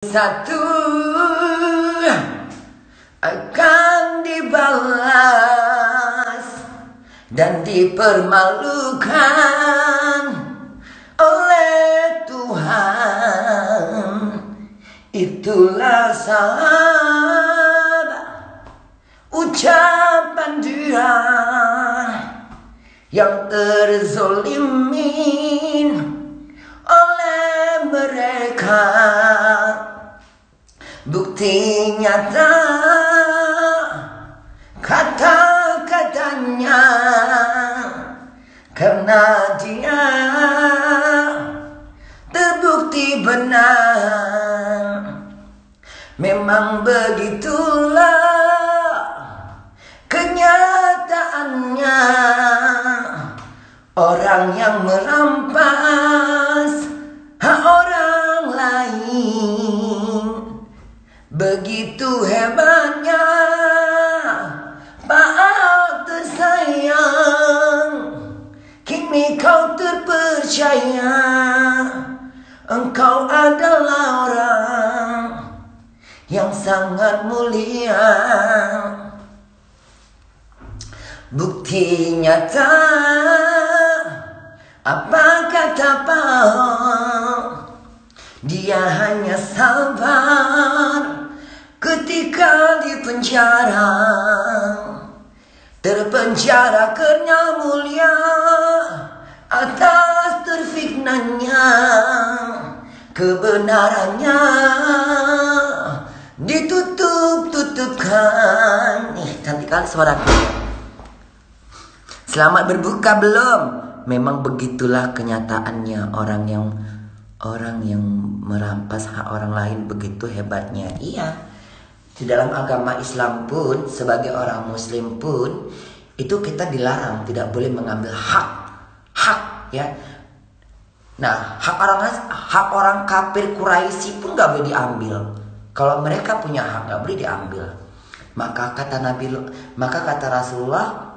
Satu akan dibalas dan dipermalukan oleh Tuhan. Itulah sahabat ucapan dia yang terzolimin oleh mereka. Bukti nyata kata-katanya, karena dia terbukti benar. Memang begitulah kenyataannya. Orang yang merampas hak orang lain, begitu hebatnya Pak Ahok tersayang. Kini kau terpercaya, engkau adalah orang yang sangat mulia. Bukti nyata, apa kata Pak Ahok? Dia hanya sabar ketika di penjara. Terpenjara karena mulia atas terfitnahnya. Kebenarannya ditutup-tutupkan. Cantik kali suaraku. Selamat berbuka belum? Memang begitulah kenyataannya. Orang yang merampas hak orang lain begitu hebatnya. Iya. Di dalam agama Islam pun, sebagai orang Muslim pun, itu kita dilarang, tidak boleh mengambil hak, ya. Nah, hak orang kafir Quraisy pun gak boleh diambil. Kalau mereka punya hak gak boleh diambil. Maka kata Rasulullah,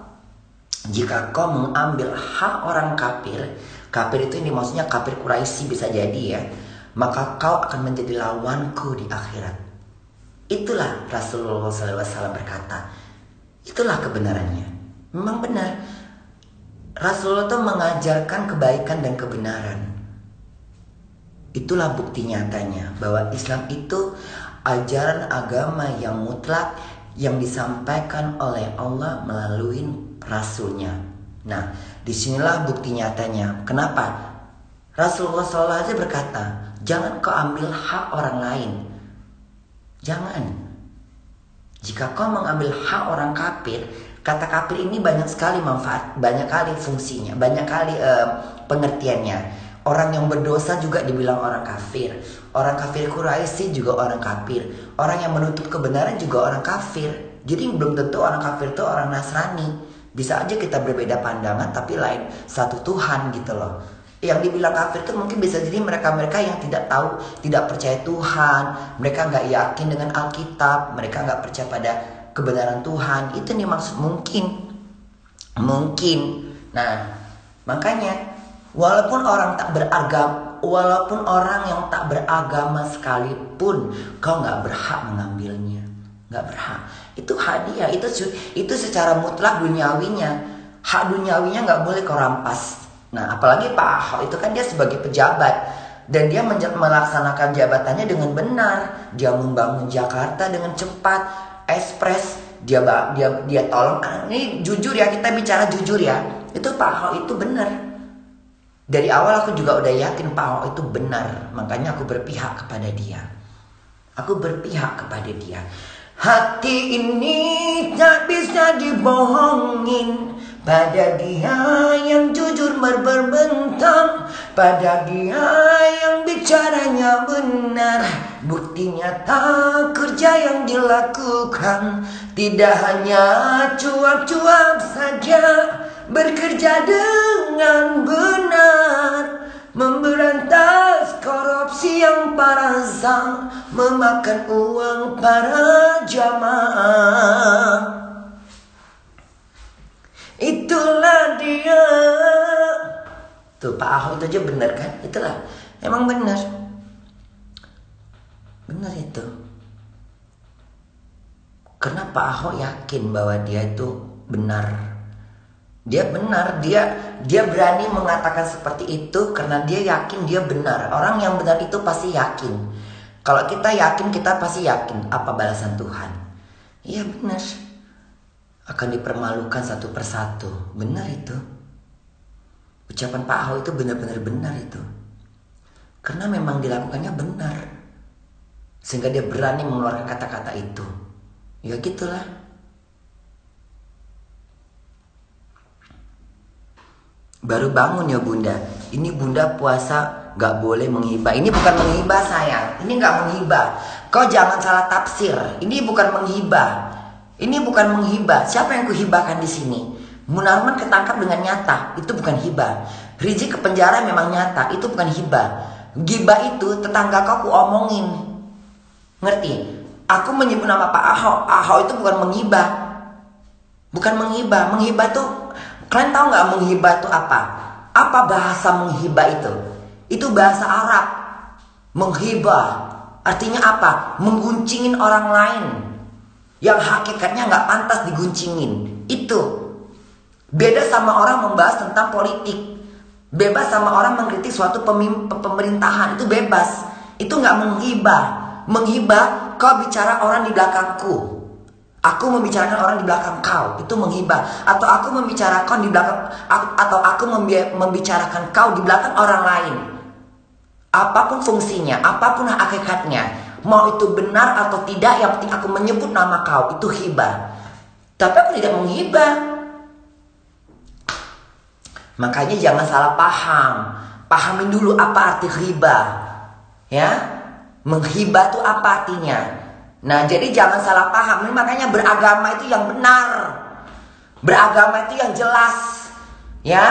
jika kau mengambil hak orang kafir itu ini maksudnya kafir Quraisy bisa jadi ya, maka kau akan menjadi lawanku di akhirat. Itulah Rasulullah SAW berkata. Itulah kebenarannya. Memang benar. Rasulullah itu mengajarkan kebaikan dan kebenaran. Itulah bukti nyatanya bahwa Islam itu ajaran agama yang mutlak yang disampaikan oleh Allah melalui Rasulnya. Nah, disinilah bukti nyatanya. Kenapa? Rasulullah SAW berkata, jangan kau ambil hak orang lain. Jangan. Jika kau mengambil hak orang kafir, kata kafir ini banyak sekali manfaat, banyak kali fungsinya, banyak kali pengertiannya. Orang yang berdosa juga dibilang orang kafir. Orang kafir Quraisy juga orang kafir. Orang yang menutup kebenaran juga orang kafir. Jadi belum tentu orang kafir itu orang Nasrani. Bisa aja kita berbeda pandangan tapi lain satu Tuhan gitu loh. Yang dibilang kafir itu mungkin bisa jadi mereka-mereka yang tidak tahu, tidak percaya Tuhan. Mereka gak yakin dengan Alkitab. Mereka gak percaya pada kebenaran Tuhan. Itu nih maksud mungkin. Nah, makanya walaupun orang yang tak beragama sekalipun, kau gak berhak mengambilnya. Gak berhak. Itu hadiah. Itu secara mutlak duniawinya. Hak duniawinya gak boleh kau rampas. Nah, apalagi Pak Ahok itu kan dia sebagai pejabat dan dia melaksanakan jabatannya dengan benar. Dia membangun Jakarta dengan cepat, ekspres. Dia tolong. Ini jujur ya, kita bicara jujur ya. Itu Pak Ahok itu benar. Dari awal aku juga udah yakin Pak Ahok itu benar. Makanya aku berpihak kepada dia. Hati ini tak bisa dibohongin. Pada dia yang jujur berbentang, pada dia yang bicaranya benar. Bukti nyata kerja yang dilakukan, tidak hanya cuap-cuap saja, bekerja dengan benar, memberantas korupsi yang parah, memakan uang para jamaah. Itulah dia. Tuh Pak Ahok itu aja benar kan? Itulah. Emang benar. Benar itu. Karena Pak Ahok yakin bahwa dia itu benar. Dia benar, dia berani mengatakan seperti itu karena dia yakin dia benar. Orang yang benar itu pasti yakin. Kalau kita yakin, kita pasti yakin apa balasan Tuhan. Iya benar. Akan dipermalukan satu persatu. Benar itu. Ucapan Pak Ahok itu benar-benar benar itu. Karena memang dilakukannya benar. Sehingga dia berani mengeluarkan kata-kata itu. Ya gitulah. Baru bangun ya Bunda. Ini Bunda puasa gak boleh menghibah. Ini bukan menghibah sayang. Ini gak menghibah. Kau jangan salah tafsir. Ini bukan menghibah. Ini bukan menghibah. Siapa yang kuhibahkan di sini? Munarman ketangkap dengan nyata. Itu bukan hibah. Rizik ke penjara memang nyata. Itu bukan hibah. Gibah itu tetangga kau ku omongin. Ngerti? Aku menyebut nama Pak Ahok. Ahok itu bukan menghibah. Bukan menghibah. Menghibah tuh, kalian tahu gak menghibah itu apa? Apa bahasa menghibah itu? Itu bahasa Arab. Menghibah artinya apa? Mengguncingin orang lain yang hakikatnya gak pantas diguncingin. Itu beda sama orang membahas tentang politik. Bebas sama orang mengkritik suatu pemerintahan. Itu bebas. Itu gak menghibah. Menghibah, kau bicara orang di belakangku. Aku membicarakan orang di belakang kau. Itu menghibah. Atau aku membicarakan di belakang, atau aku membicarakan kau di belakang orang lain. Apapun fungsinya, apapun hakikatnya, mau itu benar atau tidak, yang penting aku menyebut nama kau. Itu hibah. Tapi aku tidak menghibah. Makanya jangan salah paham. Pahamin dulu apa arti hibah. Ya, menghibah itu apa artinya. Nah, jadi jangan salah paham. Makanya beragama itu yang benar. Beragama itu yang jelas. Ya,